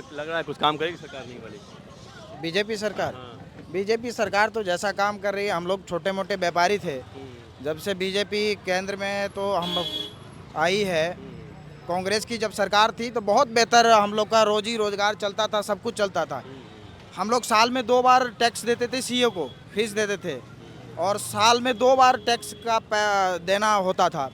क्या लग रहा है कुछ काम करेगी सरकार नहीं वाली? बीजेपी सरकार हाँ। बीजेपी सरकार तो जैसा काम कर रही है, हम लोग छोटे मोटे व्यापारी थे, जब से बीजेपी केंद्र में तो हम आई है। कांग्रेस की जब सरकार थी तो बहुत बेहतर हम लोग का रोजी रोजगार चलता था, सब कुछ चलता था। हम लोग साल में 2 बार टैक्स देते थे, सीए को फीस देते थे, और साल में 2 बार टैक्स का देना होता था।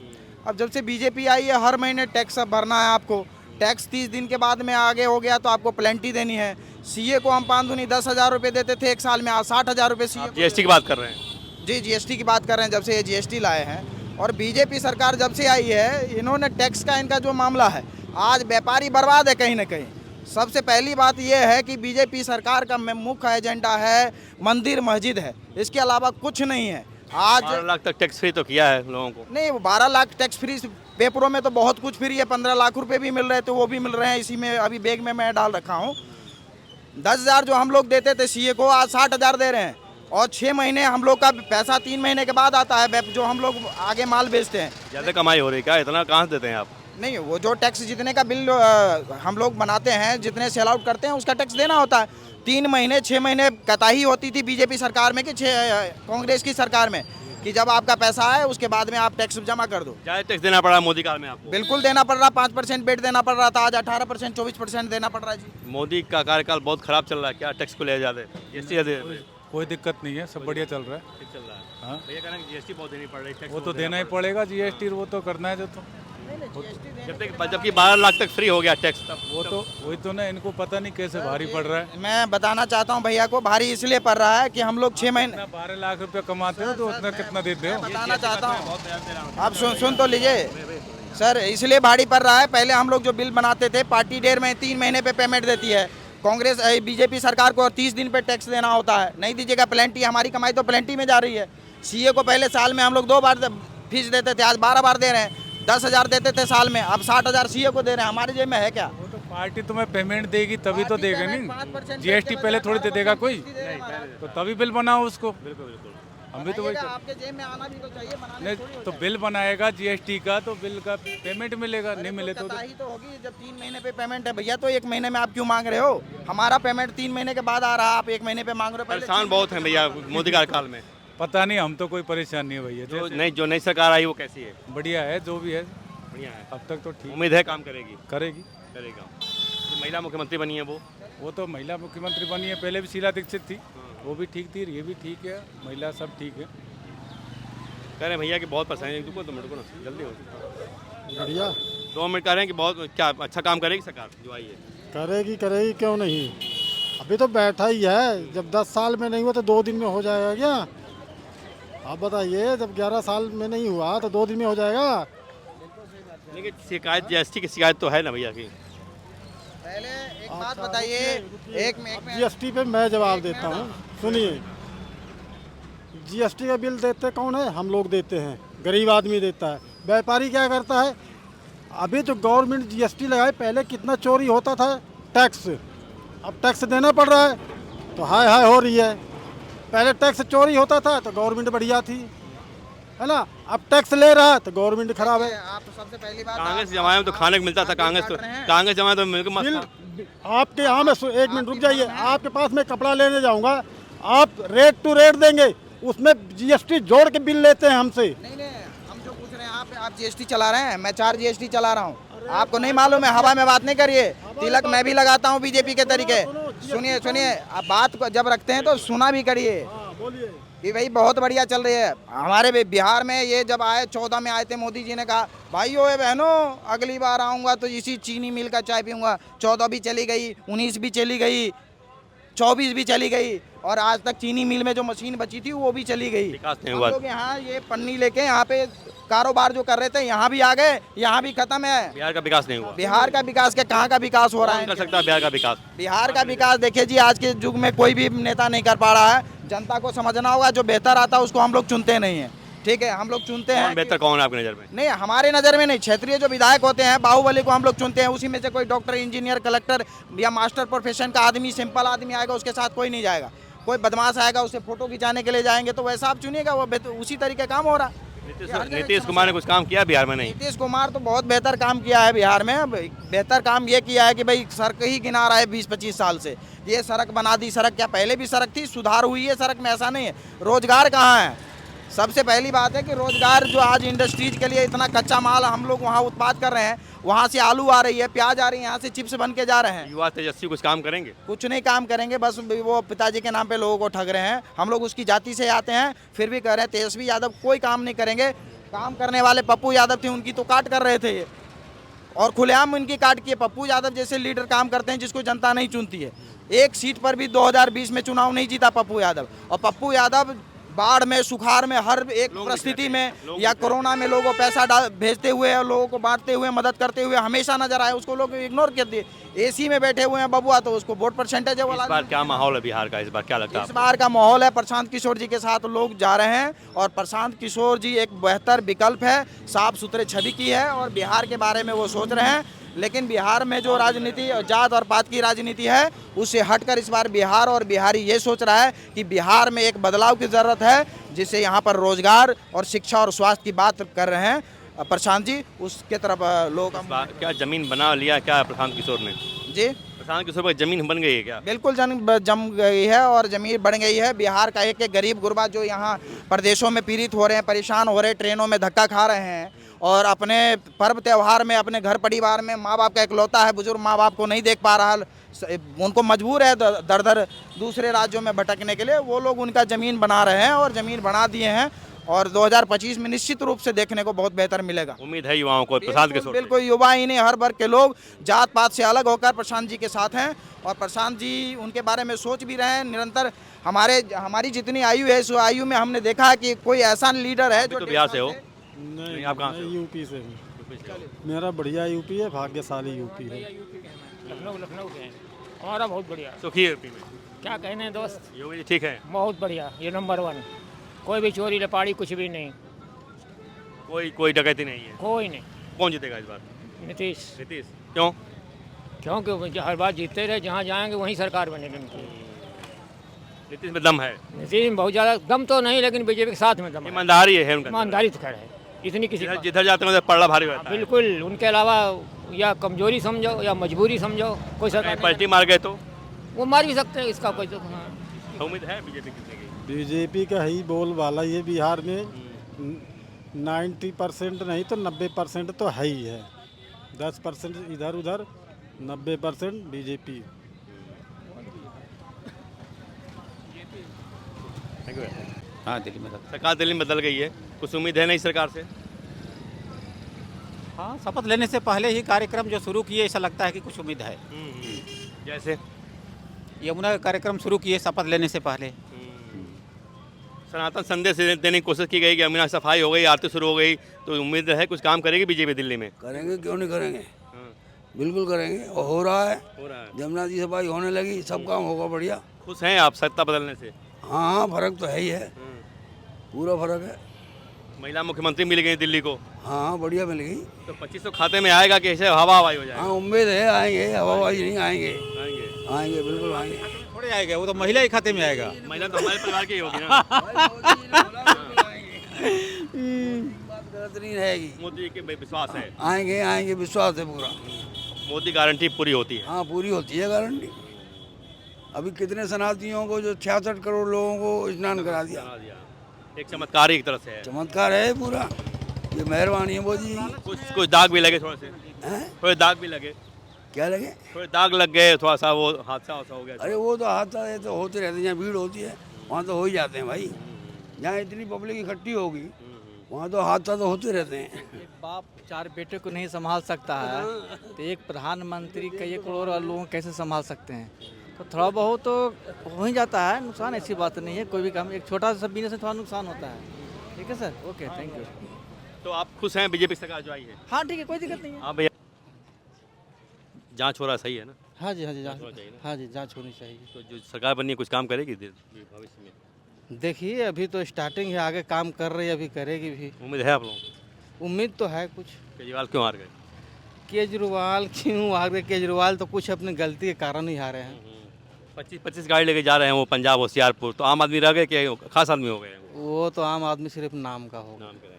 अब जब से बीजेपी आई है, हर महीने टैक्स अब भरना है आपको। टैक्स 30 दिन के बाद में आगे हो गया तो आपको प्लेंटी देनी है। सीए को हम 5-10,000 रुपये देते थे एक साल में, आज 60,000 रुपये सीए। जीएसटी की बात कर रहे हैं? जी, जीएसटी की बात कर रहे हैं, जब से ये जीएसटी लाए हैं। और बीजेपी सरकार जब से आई है, इन्होंने टैक्स का इनका जो मामला है, आज व्यापारी बर्बाद है कहीं ना कहीं। सबसे पहली बात यह है कि बीजेपी सरकार का मुख्य एजेंडा है मंदिर मस्जिद है, इसके अलावा कुछ नहीं है। आज 12 लाख तक टैक्स फ्री तो किया है लोगों को। नहीं, 12 लाख टैक्स फ्री, पेपरों में तो बहुत कुछ फ्री है, 15 लाख रुपए भी मिल रहे थे, वो भी मिल रहे हैं। इसी में अभी बैग में मैं डाल रखा हूँ। 10,000 जो हम लोग देते थे सीए को, आज 60,000 दे रहे हैं। और 6 महीने हम लोग का पैसा 3 महीने के बाद आता है, जो हम लोग आगे माल बेचते हैं। ज़्यादा कमाई हो रही है क्या? इतना कहाँ से देते हैं आप? नहीं, वो जो टैक्स जितने का बिल हम लोग बनाते हैं, जितने सेल आउट करते हैं, उसका टैक्स देना होता है। 3 महीने 6 महीने कताही होती थी बीजेपी सरकार में कि कांग्रेस की सरकार में, कि जब आपका पैसा आए उसके बाद में आप टैक्स जमा कर दो। ज़्यादा टैक्स देना पड़ा मोदी काल में आपको? बिल्कुल देना पड़ रहा, 5% बेट देना पड़ रहा था, आज 18% 24% देना पड़ रहा है जी। मोदी का कार्यकाल बहुत खराब चल रहा है, क्या टैक्स को ले जाते? जीएसटी कोई दिक्कत नहीं है, सब बढ़िया चल रहा है। ठीक चल रहा है। हाँ, भैया कहना जीएसटी बहुत देनी पड़ रही है, वो तो देना ही पड़ेगा जीएसटी, वो तो करना है जो तो। जबकि 12 लाख तक फ्री हो गया टैक्स, तब वो तो वही तो ना, इनको पता नहीं कैसे भारी पड़ रहा है। मैं बताना चाहता हूँ भैया को, भारी इसलिए पड़ रहा है कि हम लोग 6 महीने, इतना 12 लाख रुपया कमाते हो तो उतना कितना देते हो? बताना चाहता हूँ, आप सुन तो लीजिए सर। इसलिए भारी पड़ रहा है, पहले हम लोग जो बिल बनाते थे, पार्टी 3 महीने पे पेमेंट देती है। कांग्रेस बीजेपी सरकार को 30 दिन पे टैक्स देना होता है, नहीं दीजिएगा प्लेंटी, हमारी कमाई तो प्लेंटी में जा रही है। सीए को पहले साल में हम लोग 2 बार फीस देते थे, आज 12 बार दे रहे हैं। 10,000 देते थे साल में, अब 60,000 सीए को दे रहे हैं। हमारे जेब में है क्या? वो तो पार्टी तुम्हें पेमेंट देगी तभी तो देगा, नहीं जीएसटी पहले थोड़ी दे देगा कोई, तो तभी बिल बनाओ उसको। बिल्कुल बिल्कुल। हम भी तो वही आपके जेब में आना भी तो चाहिए, बनाने नहीं, तो बिल बनाएगा जीएसटी का तो बिल का पेमेंट मिलेगा, नहीं मिले तो ही तो होगी। जब 3 महीने पे पेमेंट है भैया, तो 1 महीने में आप क्यों मांग रहे हो? हमारा पेमेंट 3 महीने के बाद आ रहा है, आप 1 महीने पे मांग रहे हो। परेशान बहुत है भैया मोदी कार्यकाल में। पता नहीं, हम तो कोई परेशान नहीं है भैया। जो नई सरकार आई वो कैसी है? बढ़िया है, जो भी है बढ़िया है। अब तक तो ठीक उम्मीद है काम करेगी? करेगी। करेगा। जो महिला मुख्यमंत्री बनी है वो तो महिला मुख्यमंत्री बनी है, पहले भी शीला दीक्षित थी, वो भी ठीक थी, ये भी ठीक है, महिला सब ठीक है। कह रहे हैं भैया कि बहुत परेशानी है, 2 मिनट को ना जल्दी हो। बढ़िया 2 मिनट कह रहे हैं कि बहुत क्या अच्छा काम करेगी सरकार जो आई है? करेगी क्यों नहीं। अभी तो बैठा ही है, जब 10 साल में नहीं हुआ तो 2 दिन में हो जाएगा क्या? आप बताइए, जब 11 साल में नहीं हुआ तो 2 दिन में हो जाएगा? लेकिन शिकायत जीएसटी की शिकायत तो है ना भैया की। पहले एक बात बताइए, एक में जीएसटी पे मैं जवाब देता हूँ, सुनिए। जीएसटी का बिल देते कौन है? हम लोग देते हैं, गरीब आदमी देता है। व्यापारी क्या करता है? अभी जो गवर्नमेंट जीएसटी लगाए, पहले कितना चोरी होता था टैक्स, अब टैक्स देना पड़ रहा है तो हाय हाय हो रही है। पहले टैक्स चोरी होता था तो गवर्नमेंट बढ़िया थी, है ना? अब टैक्स ले रहा है तो गवर्नमेंट खराब है। आप तो सबसे पहली बात, कांग्रेस जमाने में तो खाने को मिलता था, कांग्रेस जमाने तो मिलकर मस्त था। आपके यहाँ में 1 मिनट रुक जाइए, आपके पास मैं कपड़ा लेने जाऊंगा, आप रेट टू रेट देंगे, उसमें जीएसटी जोड़ के बिल लेते हैं हमसे। नहीं, हम जो पूछ रहे हैं, आप जीएसटी चला रहे हैं, मैं 4 जीएसटी चला रहा हूँ। आपको नहीं मालूम है? हवा में बात नहीं करिए, तिलक मैं भी लगाता हूँ बीजेपी के तरीके। सुनिए, आप बात को जब रखते हैं तो सुना भी करिए कि भाई बहुत बढ़िया चल रही है। हमारे बिहार में ये जब आए 14 में आए थे, मोदी जी ने कहा भाइयों बहनों, अगली बार आऊँगा तो इसी चीनी मिल का चाय पीऊँगा। 14 भी चली गई, 19 भी चली गई, 24 भी चली गई, और आज तक चीनी मिल में जो मशीन बची थी वो भी चली गई। विकास नहीं हम हुआ। लोग यहाँ ये पन्नी लेके यहाँ पे कारोबार जो कर रहे थे, यहाँ भी आ गए, यहाँ भी खत्म है। बिहार का विकास नहीं हुआ। बिहार का विकास के कहाँ का विकास हो रहा कौन कर है? सकता है बिहार का विकास? बिहार का विकास देखिए जी, आज के युग में कोई भी नेता नहीं कर पा रहा है। जनता को समझना होगा, जो बेहतर आता है उसको हम लोग चुनते नहीं है, ठीक है? हम लोग चुनते हैं बेहतर कौन है आपकी नज़र में? नहीं, हमारे नज़र में नहीं, क्षेत्रीय जो विधायक होते हैं, बाहुबली को हम लोग चुनते हैं। उसी में से कोई डॉक्टर, इंजीनियर, कलेक्टर या मास्टर प्रोफेशन का आदमी, सिंपल आदमी आएगा, उसके साथ कोई नहीं जाएगा। कोई बदमाश आएगा, उसे फोटो खिंचाने के लिए जाएंगे, तो वैसा आप चुनिएगा, वो उसी तरीके काम हो रहा है। नीतीश कुमार ने कुछ काम किया बिहार में? नहीं। नीतीश कुमार तो बहुत बेहतर काम किया है बिहार में। बेहतर काम ये किया है कि भाई सड़क ही किनारा है 20-25 साल से, ये सड़क बना दी। सड़क क्या पहले भी सड़क थी, सुधार हुई है सड़क में, ऐसा नहीं है। रोजगार कहाँ है? सबसे पहली बात है कि रोजगार जो आज इंडस्ट्रीज के लिए इतना कच्चा माल हम लोग वहाँ उत्पाद कर रहे हैं, वहाँ से आलू आ रही है, प्याज आ रही है, यहाँ से चिप्स बन के जा रहे हैं। युवा तेजस्वी कुछ काम करेंगे? कुछ नहीं काम करेंगे, बस वो पिताजी के नाम पे लोगों को ठग रहे हैं। हम लोग उसकी जाति से आते हैं, फिर भी कह रहे हैं तेजस्वी यादव कोई काम नहीं करेंगे। काम करने वाले पप्पू यादव थे, उनकी तो काट कर रहे थे ये, और खुलेआम इनकी काट की है। पप्पू यादव जैसे लीडर काम करते हैं जिसको जनता नहीं चुनती है। एक सीट पर भी 2020 में चुनाव नहीं जीता पप्पू यादव, और पप्पू यादव बाढ़ में, सुखाड़ में, हर एक परिस्थिति में, या कोरोना में लोगों को पैसा भेजते हुए और लोगों को बांटते हुए, मदद करते हुए हमेशा नजर आए। उसको लोग इग्नोर कर दिए। एसी में बैठे हुए हैं बबुआ, तो उसको वोट परसेंटेज है। इस बार क्या माहौल है बिहार का? इस बार क्या लगता है? इस बार का माहौल है, प्रशांत किशोर जी के साथ लोग जा रहे हैं, और प्रशांत किशोर जी एक बेहतर विकल्प है, साफ सुथरे छवि की है, और बिहार के बारे में वो सोच रहे हैं। लेकिन बिहार में जो राजनीति जात और पात की राजनीति है, उससे हटकर इस बार बिहार और बिहारी ये सोच रहा है कि बिहार में एक बदलाव की ज़रूरत है, जिससे यहाँ पर रोजगार और शिक्षा और स्वास्थ्य की बात कर रहे हैं प्रशांत जी, उसके तरफ लोग। क्या जमीन बना लिया क्या प्रशांत किशोर ने? जी, प्रशांत किशोर पर जमीन बन गई है क्या? बिल्कुल जम गई है, और जमीन बढ़ गई है। बिहार का एक गरीब गुरबा जो यहाँ प्रदेशों में पीड़ित हो रहे हैं, परेशान हो रहे हैं, ट्रेनों में धक्का खा रहे हैं, और अपने पर्व त्यौहार में, अपने घर परिवार में माँ बाप का इकलौता है, बुजुर्ग माँ बाप को नहीं देख पा रहा, उनको मजबूर है दर दर दूसरे राज्यों में भटकने के लिए। वो लोग उनका ज़मीन बना रहे हैं, और ज़मीन बना दिए हैं, और 2025 में निश्चित रूप से देखने को बहुत बेहतर मिलेगा। उम्मीद है युवाओं को प्रशांत किशोर? बिल्कुल, युवा ही नहीं, हर वर्ग के लोग जात पात से अलग होकर प्रशांत जी के साथ हैं, और प्रशांत जी उनके बारे में सोच भी रहे हैं निरंतर। हमारी जितनी आयु है, इस आयु में हमने देखा है कि कोई ऐसा लीडर है जो तो बिहार से हो? नहीं, आप कहाँ से? मैं यूपी से हूँ। मेरा बढ़िया यूपी है, भाग्यशाली यूपी है। लखनऊ के हैं। हमारा बहुत बढ़िया। सुखी है यूपी में? क्या कहने दोस्त, योगी जी ठीक है? बहुत बढ़िया, ये नंबर 1। कोई भी चोरी लपाड़ी कुछ भी नहीं, कोई डकैती नहीं है? कोई नहीं। कौन जीतेगा इस बार? नीतीश। नीतीश क्यों? क्योंकि हर बार जीतते रहे, जहाँ जाएंगे वहीं सरकार बनेगी उनकी। नीतीश में दम है? नीतीश में बहुत ज़्यादा दम तो नहीं, लेकिन बीजेपी के साथ में दम है। ईमानदारी है उनका? ईमानदारी तो खैर है, इतनी किसी जिधर जिधर जाते हैं उधर पलड़ा भारी रहता है। बिल्कुल, उनके अलावा या कमजोरी समझो या मजबूरी समझो, कोई सरकार पलटी मार गए तो वो मार भी सकते हैं, इसका कोई तो। हाँ, उम्मीद है बीजेपी जीतेगी? बीजेपी का ही बोलबाला ये बिहार में 90% नहीं तो 90% तो है ही है। 10% इधर उधर, 90% बीजेपी। हाँ, दिल्ली में सरकार दिल्ली में बदल गई है, कुछ उम्मीद है नई सरकार से? हाँ, शपथ लेने से पहले ही कार्यक्रम जो शुरू किए, ऐसा लगता है कि कुछ उम्मीद है। जैसे यमुना का कार्यक्रम शुरू किए शपथ लेने से पहले। सनातन संदेश देने की कोशिश की गई कि यमुना सफाई हो गई, आरती शुरू हो गई, तो उम्मीद है कुछ काम करेगी बीजेपी दिल्ली में? करेंगे, क्यों नहीं करेंगे, बिल्कुल करेंगे, और हो रहा है। यमुना जी सफाई होने लगी, सब काम होगा बढ़िया। खुश हैं आप सत्ता बदलने से? हाँ, फर्क तो है ही है, पूरा फर्क है। महिला मुख्यमंत्री मिल गई दिल्ली को? हाँ, बढ़िया मिल गई। तो 2500 खाते में आएगा कि ऐसे हवा हवाई हो जाएगा? हाँ, उम्मीद है आएंगे, हवाबाजी नहीं आएंगे, आएंगे आएंगे, बिल्कुल आएंगे। थोड़े आएगा, वो तो महिला ही खाते में आएगा। महिला तो हमारे परिवार की ही होगी ना। बात गलत नहीं रहेगी। मोदी के विश्वास है? आएंगे, आएंगे, विश्वास है पूरा। मोदी गारंटी पूरी होती है? हाँ, पूरी होती है गारंटी। अभी कितने शरणार्थियों को, जो 66 करोड़ लोगों को स्नान करा दिया। एक चमत्कार ही एक तरह से है। चमत्कार है पूरा, ये मेहरबानी है मोदी जी। कुछ दाग भी लगे थोड़े से? थोड़े दाग भी लगे? क्या लगे? थोड़े दाग लग गए, थोड़ा सा वो हादसा हो गया। अरे वो तो हादसा है तो होते रहते हैं, जहाँ भीड़ होती है वहाँ तो हो ही जाते हैं भाई। जहाँ इतनी पब्लिक इकट्ठी होगी वहाँ तो हादसा तो होते रहते हैं। एक बाप 4 बेटे को नहीं संभाल सकता है, तो एक प्रधानमंत्री कई करोड़ लोगों को कैसे संभाल सकते हैं? तो थोड़ा बहुत तो हो ही जाता है नुकसान, ऐसी बात नहीं है। कोई भी काम, एक छोटा सा बिजनेस में थोड़ा नुकसान होता है। ठीक है सर, ओके, थैंक यू। तो आप खुश हैं बीजेपी सरकार जो आई है? हाँ ठीक है, कोई दिक्कत नहीं है। हाँ भैया, जांच हो रहा सही है ना? हाँ जी, हाँ जी, होना चाहिए ना? हाँ जी, जांच होनी चाहिए। तो जो सरकार बननी है कुछ काम करेगी भविष्य में? देखिए, अभी तो स्टार्टिंग है, आगे काम कर रही है, अभी करेगी भी। उम्मीद है आप लोगों? उम्मीद तो है कुछ। केजरीवाल क्यों हार गए? केजरीवाल क्यों हार गए? केजरीवाल तो कुछ अपनी गलती के कारण ही हारे हैं। 25 गाड़ी लेके जा रहे हैं वो पंजाब होशियारपुर, तो आम आदमी रह गए कि खास आदमी हो गए? वो तो आम आदमी सिर्फ नाम का होगा। नाम का है।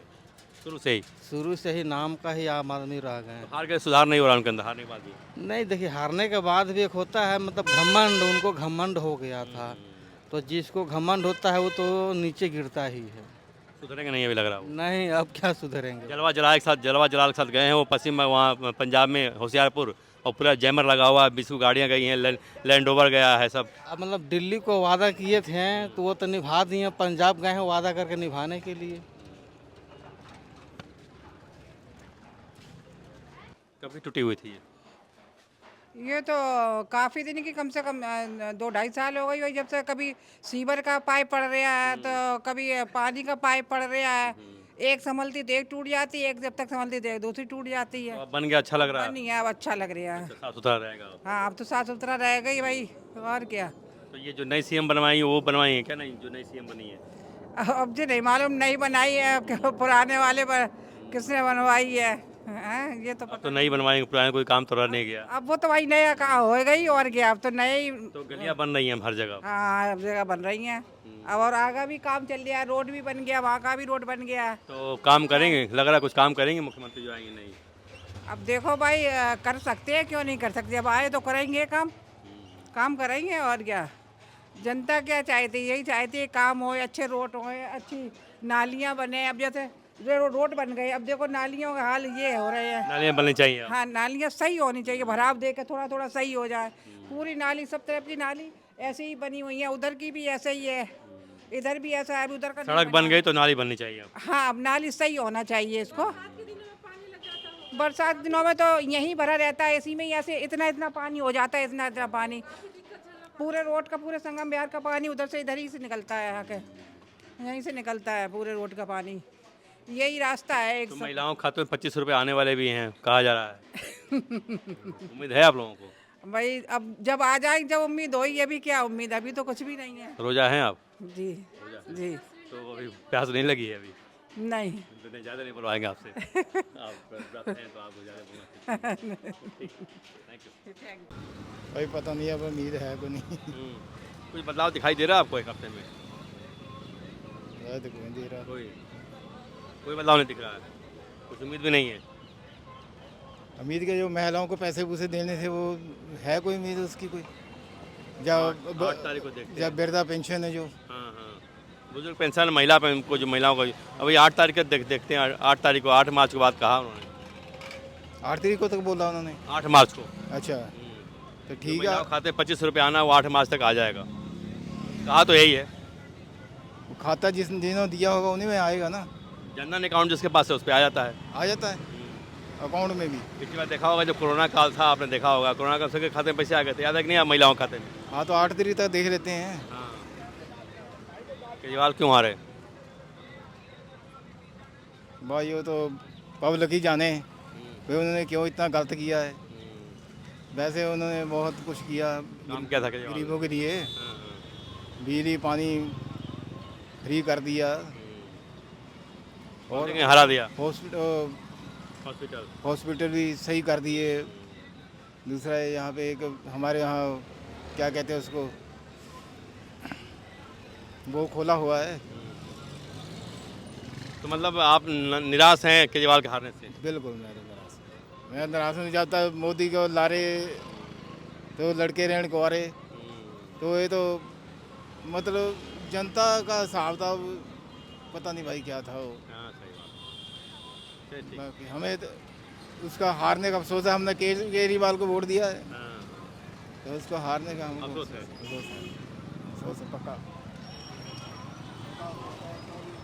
शुरू से ही शुरू से ही नाम का ही आम आदमी रह गए हैं। हार के सुधार नहीं हो रहा उनके अंदर, हारने के बाद भी। नहीं देखिए, हारने के बाद भी एक होता है मतलब घमंड, उनको घमंड हो गया था। तो जिसको घमंड होता है वो तो नीचे गिरता ही है। सुधरेंगे नहीं अभी लग रहा है वो। नहीं, अब क्या सुधरेंगे। जलवा जलाल के साथ गए हैं वो पश्चिम में, वहाँ पंजाब में होशियारपुर, और पूरा जैमर लगा हुआ है, 20 गाड़ियाँ गई हैं, लैंड ओवर गया है सब। अब मतलब दिल्ली को वादा किए थे तो वो तो निभा दिए, पंजाब गए हैं वादा करके निभाने के लिए। कभी टूटी हुई थी ये तो काफ़ी दिन की, कम से कम 2-2.5 साल हो गई भाई, जब से कभी सीवर का पाइप पड़ रहा है तो कभी पानी का पाइप पड़ रहा है। एक संभलती तो एक टूट जाती है, एक जब तक संभलती तो एक दूसरी टूट जाती है। अब बन गया, अच्छा लग रहा है। नहीं है, अब अच्छा लग रहा है। साफ सुथरा रहेगा। हाँ, अब तो साफ सुथरा रहेगा ही भाई, और क्या। तो ये जो नई सीएम बनवाई है वो बनवाई है क्या? नहीं, जो नई सीएम बनी है अब जो नहीं मालूम, नहीं बनाई है पुराने वाले पर किसने बनवाई है, हाँ, ये तो अब तो नई बनवाएंगे, पुराने कोई काम तो रह नहीं गया। अब वो तो भाई नया कहाँ होएगा ही, और क्या। अब तो नए ही, तो गलियां बन रही हैं हर जगह। हाँ, अब जगह बन रही हैं। अब और आगे भी काम चल रहा है, रोड भी बन गया, वहाँ का भी रोड बन गया। तो काम करेंगे, लग रहा है कुछ काम करेंगे मुख्यमंत्री जो आएंगे। नहीं, अब देखो भाई, कर सकते हैं, क्यों नहीं कर सकते। अब आए तो करेंगे काम करेंगे, और क्या। जनता क्या चाहती है? यही चाहती है काम हो, अच्छे रोड हो, अच्छी नालियाँ बने। अब जैसे रोड बन गए, अब देखो नालियों का हाल ये हो रहे हैं। नालियाँ बननी चाहिए। हाँ, नालियाँ सही होनी चाहिए, भराव दे के थोड़ा थोड़ा सही हो जाए। पूरी नाली, सब तरफ की नाली ऐसे ही बनी हुई है, उधर की भी ऐसे ही है, इधर भी ऐसा है, उधर का सड़क बन गई तो नाली बननी चाहिए। हाँ, अब नाली सही होना चाहिए इसको। बरसात दिनों में तो यहीं भरा रहता है, इसी में ही ऐसे इतना पानी हो जाता है, इतना पानी। पूरे रोड का, पूरे संगम बिहार का पानी उधर से इधर ही से निकलता है, यहाँ के यहीं से निकलता है पूरे रोड का पानी। यही रास्ता है। तो महिलाओं के खाते में 25 रुपये आने वाले भी हैं, कहा जा रहा है। उम्मीद है आप लोगों को? भाई अब जब आ जाए, जब उम्मीद हो, ये भी क्या उम्मीद, अभी तो कुछ भी नहीं है। रोजा हैं आप? जी जी। तो अभी प्यास नहीं लगी है अभी? नहीं, ज़्यादा नहीं बुलवाएंगे आपसे। आप हैं तो आपको ज़्यादा थैंक यू। भाई पता नहीं, अब उम्मीद है को नहीं। कुछ बदलाव दिखाई दे रहा है आपको एक हफ्ते में? दे रहा, कोई बदलाव नहीं दिख रहा है, कुछ उम्मीद भी नहीं है। उम्मीद के जो महिलाओं को पैसे पूसे देने थे, वो है कोई उम्मीद उसकी? कोई जब 8 तारीख को देखते हैं। जब वृद्धा पेंशन है जो, हाँ, बुजुर्ग पेंशन महिला को, जो महिलाओं को अभी 8 तारीख को देखते हैं। 8 तारीख को, 8 मार्च के बाद कहा उन्होंने। 8 तारीख को तक बोला उन्होंने? 8 मार्च को। अच्छा, तो ठीक है। खाते 25 रुपये आना, वो 8 मार्च तक आ जाएगा, कहा तो यही है। खाता जिन्होंने दिया होगा उन्हीं में आएगा ना। जनधन अकाउंट जिसके पास है उस पर आ जाता है। आ जाता है अकाउंट में भी। पिछली बार देखा होगा जब कोरोना काल था, आपने देखा होगा, कोरोना काल सबके खाते में पैसे आ गए थे, याद है कि नहीं आप महिलाओं के खाते में? हाँ, तो 8 तारीख तक देख लेते हैं। हाँ, केजरीवाल क्यों आ रहे? भाई वो तो पब्लिक ही जाने भाई उन्होंने क्यों इतना गलत किया है। वैसे उन्होंने बहुत कुछ किया, काम क्या था केजरीवाल? गरीबों के लिए बिजली पानी फ्री कर दिया, और हरा दिया। हॉस्पिटल भी सही कर दिए। दूसरा यहाँ पे एक हमारे यहाँ क्या कहते हैं उसको, वो खोला हुआ है। तो मतलब आप निराश हैं केजरीवाल के हारने से? बिल्कुल मैं निराश नहीं चाहता। मोदी को लारे तो लड़के रहने को आ रहे, तो ये तो मतलब जनता का हिसाब था, पता नहीं भाई क्या था वो। हाँ, सही बात। बाकी हमें तो उसका हारने का अफसोस है। हमने केजरीवाल को वोट दिया है, हाँ, तो उसको हारने का हमको अफसोस है। अफसोस है पक्का।